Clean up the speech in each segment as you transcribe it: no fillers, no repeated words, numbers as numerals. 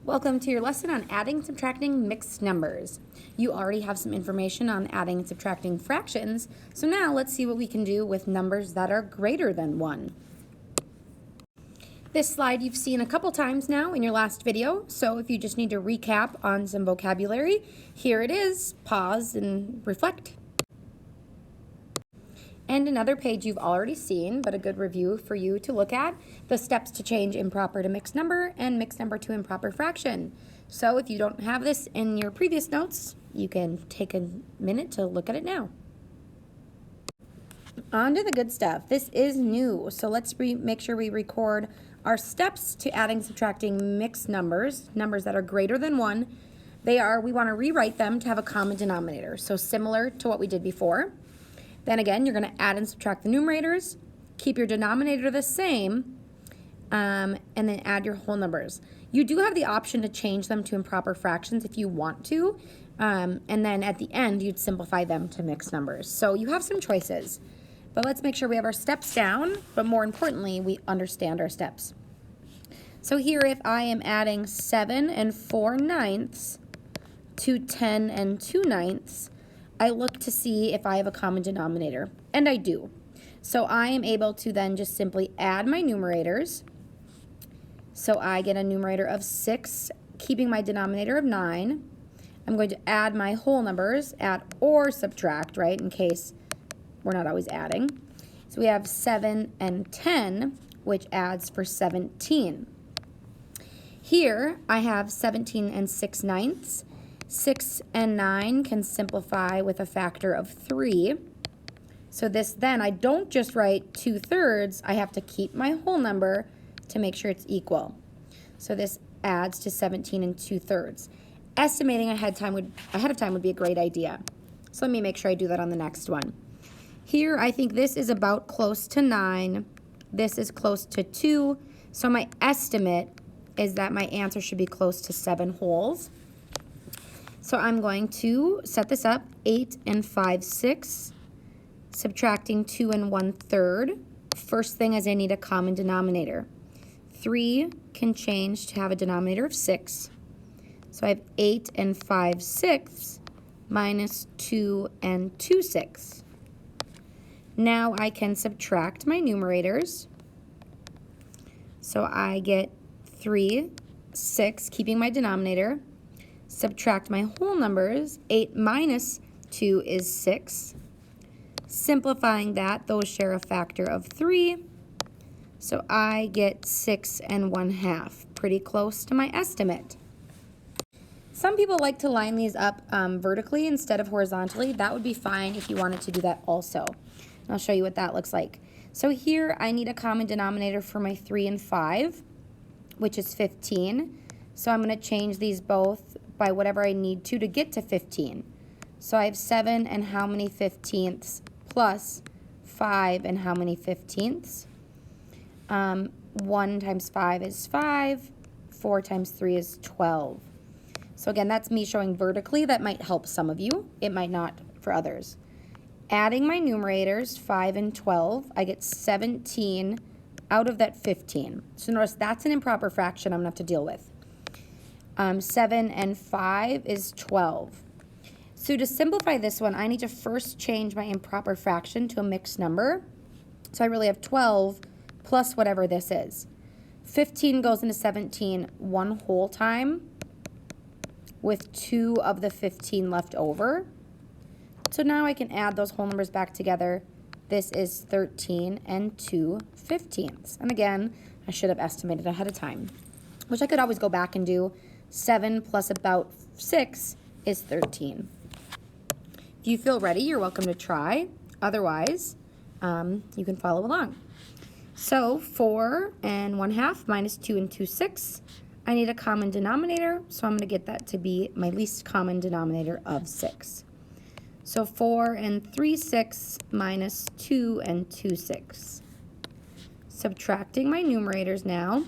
Welcome to your lesson on adding and subtracting mixed numbers. You already have some information on adding and subtracting fractions, so now let's see what we can do with numbers that are greater than 1. This slide you've seen a couple times now in your last video, so if you just need to recap on some vocabulary, here it is. Pause and reflect. And another page you've already seen, but a good review for you to look at, the steps to change improper to mixed number and mixed number to improper fraction. So if you don't have this in your previous notes, you can take a minute to look at it now. On to the good stuff. This is new, so let's make sure we record our steps to adding, subtracting mixed numbers, numbers that are greater than 1. We want to rewrite them to have a common denominator, so similar to what we did before. Then again, you're going to add and subtract the numerators, keep your denominator the same, and then add your whole numbers. You do have the option to change them to improper fractions if you want to, and then at the end, you'd simplify them to mixed numbers. So you have some choices, but let's make sure we have our steps down, but more importantly, we understand our steps. So here, if I am adding 7 and 4/9 to 10 and 2/9, I look to see if I have a common denominator, and I do. So I am able to then just simply add my numerators. So I get a numerator of 6, keeping my denominator of 9. I'm going to add my whole numbers, add or subtract, right, in case we're not always adding. So we have 7 and 10, which adds for 17. Here I have 17 and 6/9. 6 and 9 can simplify with a factor of 3. So this then, I don't just write 2/3, I have to keep my whole number to make sure it's equal. So this adds to 17 and 2/3. Estimating ahead of time would be a great idea. So let me make sure I do that on the next one. Here, I think this is about close to 9. This is close to 2. So my estimate is that my answer should be close to 7 wholes. So I'm going to set this up, 8 and 5/6, subtracting 2 and 1/3. First thing is I need a common denominator. 3 can change to have a denominator of 6. So I have 8 and 5/6 minus 2 and 2/6. Now I can subtract my numerators. So I get 3, 6, keeping my denominator. Subtract my whole numbers, 8 minus 2 is 6. Simplifying that, those share a factor of 3. So I get 6 and 1/2, pretty close to my estimate. Some people like to line these up vertically instead of horizontally. That would be fine if you wanted to do that also. I'll show you what that looks like. So here I need a common denominator for my 3 and 5, which is 15. So I'm going to change these both by whatever I need to get to 15. So I have 7 and how many 15ths plus 5 and how many 15ths. 1 times 5 is 5. 4 times 3 is 12. So again, that's me showing vertically. That might help some of you. It might not for others. Adding my numerators, 5 and 12, I get 17 out of that 15. So notice that's an improper fraction I'm going to have to deal with. 7 and 5 is 12. So to simplify this one, I need to first change my improper fraction to a mixed number. So I really have 12 plus whatever this is. 15 goes into 17 one whole time with 2 of the 15 left over. So now I can add those whole numbers back together. This is 13 and 2/15. And again, I should have estimated ahead of time, which I could always go back and do. 7 plus about 6 is 13. If you feel ready, you're welcome to try. Otherwise, you can follow along. So 4 and 1/2 minus 2 and 2/6. I need a common denominator, so I'm going to get that to be my least common denominator of 6. So 4 and 3/6 minus 2 and 2/6. Subtracting my numerators now.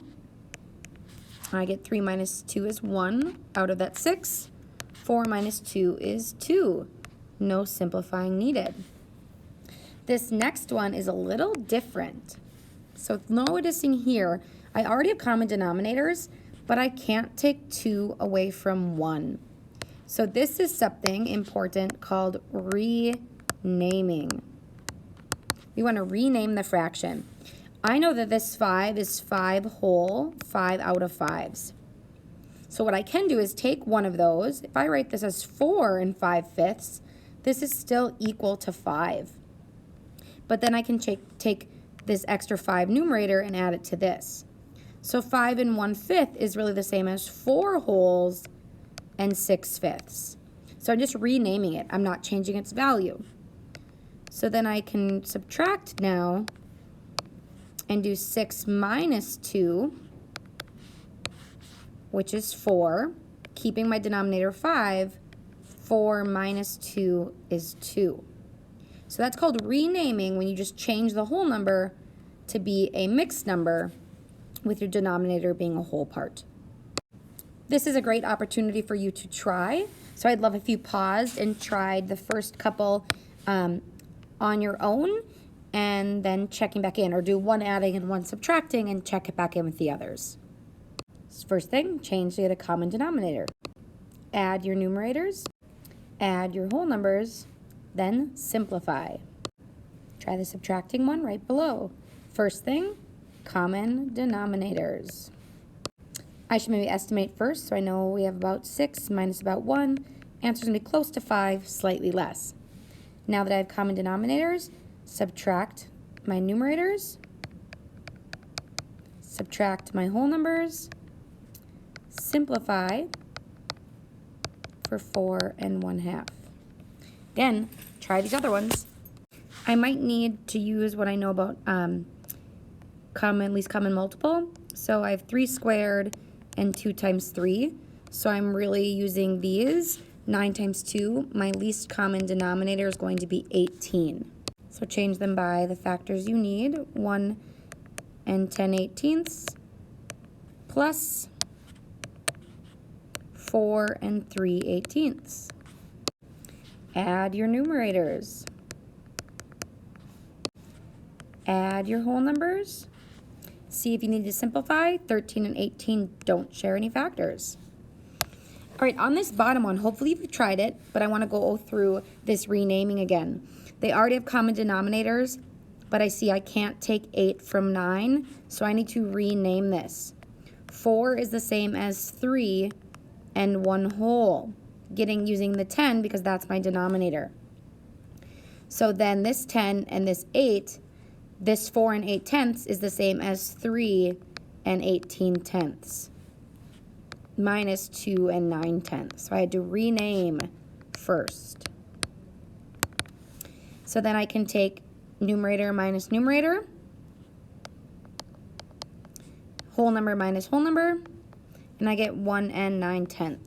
I get 3 minus 2 is 1 out of that 6. 4 minus 2 is 2. No simplifying needed. This next one is a little different. So noticing here, I already have common denominators, but I can't take 2 away from 1. So this is something important called renaming. We want to rename the fraction. I know that this 5 is 5 whole, 5 out of 5s. So what I can do is take one of those. If I write this as 4 5/5, this is still equal to 5. But then I can take this extra 5 numerator and add it to this. So 5 1/5 is really the same as 4 wholes and 6/5. So I'm just renaming it. I'm not changing its value. So then I can subtract now and do 6 minus 2, which is 4. Keeping my denominator 5, 4 minus 2 is 2. So that's called renaming, when you just change the whole number to be a mixed number with your denominator being a whole part. This is a great opportunity for you to try. So I'd love if you paused and tried the first couple on your own, and then checking back in, or do one adding and one subtracting and check it back in with the others. First thing, change to get a common denominator. Add your numerators, add your whole numbers, then simplify. Try the subtracting one right below. First thing, common denominators. I should maybe estimate first, so I know we have about 6 minus about 1. Answer's gonna be close to 5, slightly less. Now that I have common denominators, subtract my numerators, subtract my whole numbers, simplify for 4 1/2. Again, try these other ones. I might need to use what I know about least common multiple. So I have 3 squared and 2 times 3. So I'm really using these. 9 times 2, my least common denominator is going to be 18. So change them by the factors you need. 1 10/18 plus 4 3/18. Add your numerators. Add your whole numbers. See if you need to simplify. 13 and 18 don't share any factors. All right, on this bottom one, hopefully you've tried it, but I want to go through this renaming again. They already have common denominators, but I see I can't take 8 from 9, so I need to rename this. 4 is the same as 3 and 1 whole, using the 10 because that's my denominator. So then this 10 and this 8, this 4 8/10 is the same as 3 18/10 minus 2 9/10. So I had to rename first. So then I can take numerator minus numerator, whole number minus whole number, and I get 1 9/10.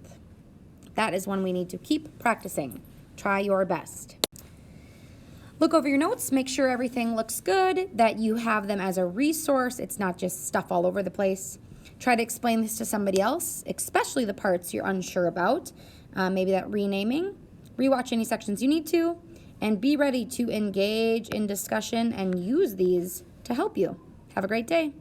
That is one we need to keep practicing. Try your best. Look over your notes, make sure everything looks good, that you have them as a resource. It's not just stuff all over the place. Try to explain this to somebody else, especially the parts you're unsure about, maybe that renaming. Rewatch any sections you need to, and be ready to engage in discussion and use these to help you. Have a great day.